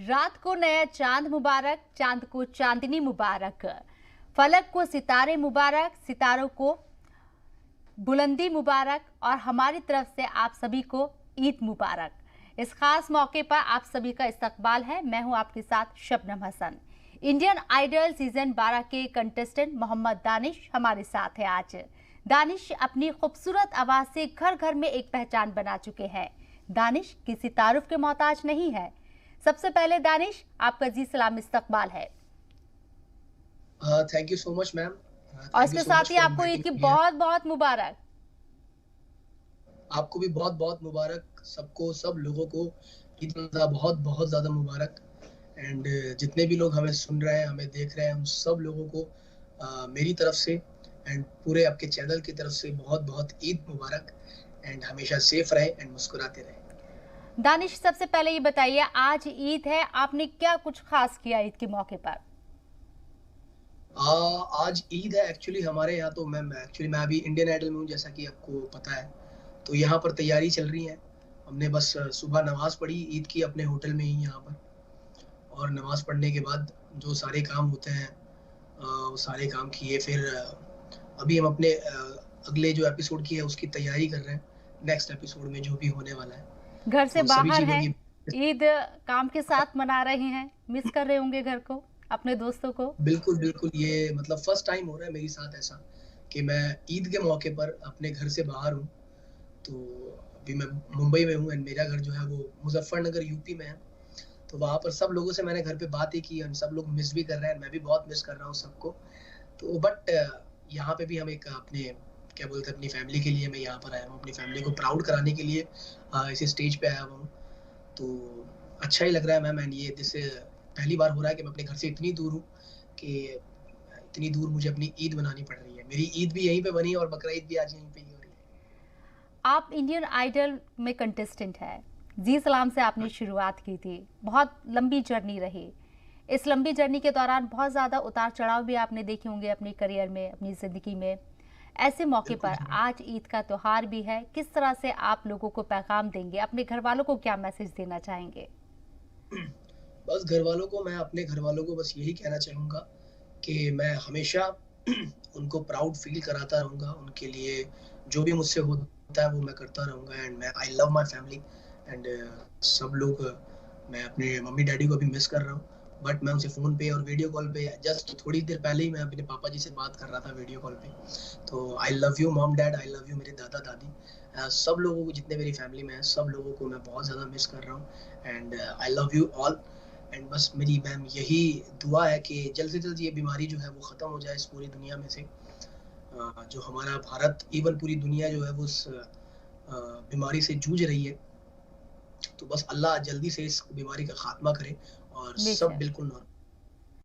रात को नया चांद मुबारक, चांद को चांदनी मुबारक, फलक को सितारे मुबारक, सितारों को बुलंदी मुबारक और हमारी तरफ से आप सभी को ईद मुबारक। इस खास मौके पर आप सभी का इस्तकबाल है। मैं हूं आपके साथ Shabnam Hasan. Indian Idol season 12 के कंटेस्टेंट मोहम्मद दानिश हमारे साथ है आज। दानिश अपनी खूबसूरत आवाज से घर घर में एक पहचान बना चुके हैं। दानिश किसी तारुफ के मोहताज नहीं है। सबसे पहले दानिश, आपका जी सलाम इस्तकबाल है। Thank you so much ma'am. और इसके साथ ही आपको ईद की बहुत बहुत मुबारक। आपको भी बहुत बहुत मुबारक, सबको, सब लोगों को ईद बहुत बहुत ज्यादा मुबारक। एंड जितने भी लोग हमें सुन रहे हैं, हमें देख रहे हैं, उन सब लोगों को मेरी तरफ से एंड पूरे आपके चैनल की तरफ से बहुत बहुत ईद मुबारक। एंड हमेशा सेफ रहे एंड मुस्कुराते रहे। दानिश, सबसे पहले ये बताइए, आज ईद है, आपने क्या कुछ खास किया ईद के मौके पर? आज ईद है एक्चुअली हमारे यहाँ। तो मैं अभी इंडियन आइडल में हूँ, जैसा कि आपको पता है। तो यहाँ पर तैयारी चल रही है। हमने बस सुबह नमाज पढ़ी ईद की अपने होटल में ही यहाँ पर, और नमाज पढ़ने के बाद जो सारे काम होते हैं वो सारे काम किए। फिर अभी हम अपने अगले जो एपिसोड की है उसकी तैयारी कर रहे हैं, नेक्स्ट एपिसोड में जो भी होने वाला है। घर से तो बाहर हैं, ईद काम के साथ मना रहे हैं, मिस कर रहे होंगे घर को, अपने दोस्तों को। बिल्कुल बिल्कुल, ये मतलब फर्स्ट टाइम हो रहा है मेरे साथ ऐसा कि मैं ईद के मौके पर अपने घर से बाहर हूँ। तो अभी मैं मुंबई में हूँ एंड मेरा घर जो है वो मुजफ्फरनगर यूपी में है। तो वहाँ पर सब लोगों से मैंने घर पे बात ही की और सब लोग मिस भी कर रहे हैं, मैं भी बहुत मिस कर रहा हूँ सबको। तो बट यहाँ पे भी हम एक अपने क्या बोलते हैं अपनी फैमिली के लिए मैं यहाँ पर आया हूँ, अपनी फैमिली को प्राउड कराने के लिए इसी स्टेज पे आया हुआ हूँ। तो अच्छा ही लग रहा है मैम। एंड ये जैसे पहली बार हो रहा है कि मैं अपने घर से इतनी दूर हूँ, कि इतनी दूर मुझे अपनी ईद मनानी पड़ रही है। मेरी ईद भी यहीं पे बनी और बकरा ईद भी आज यहीं पे ही हो रही है। आप इंडियन आइडल में कंटेस्टेंट है, जी सलाम से आपने शुरुआत की थी, बहुत लंबी जर्नी रही। इस लंबी जर्नी के दौरान बहुत ज़्यादा उतार चढ़ाव भी आपने देखे होंगे अपने करियर में, अपनी ज़िंदगी में। ऐसे मौके पर आज ईद का त्योहार भी है, किस तरह से आप लोगों को पैगाम देंगे, अपने घर वालों को क्या मैसेज देना चाहेंगे? बस घर वालों को, मैं अपने घर वालों को बस यही कहना चाहूँगा कि मैं हमेशा उनको प्राउड फील कराता रहूँगा। उनके लिए जो भी मुझसे होता है वो मैं करता रहूँगा। एंड मैं I love my family and सब लोग, मैं अपने मम्मी डैडी को भी मिस कर रहा हूँ। बट मैं उनसे फ़ोन पे और वीडियो कॉल पे जस्ट थोड़ी देर पहले ही मैं अपने पापा जी से बात कर रहा था वीडियो कॉल पे। तो I love you mom dad, I love you मेरे दादा दादी, सब लोगों को, जितने मेरी फैमिली में हैं सब लोगों को मैं बहुत ज़्यादा मिस कर रहा हूँ। And I love you all. And बस मेरी मैम यही दुआ है कि जल्द से जल्द ये बीमारी जो है वो ख़त्म हो जाए इस पूरी दुनिया में से। जो हमारा भारत, इवन पूरी दुनिया जो है वो उस बीमारी से जूझ रही है। तो बस अल्लाह जल्दी से इस बीमारी का खात्मा करे और सब बिल्कुल नॉर्मल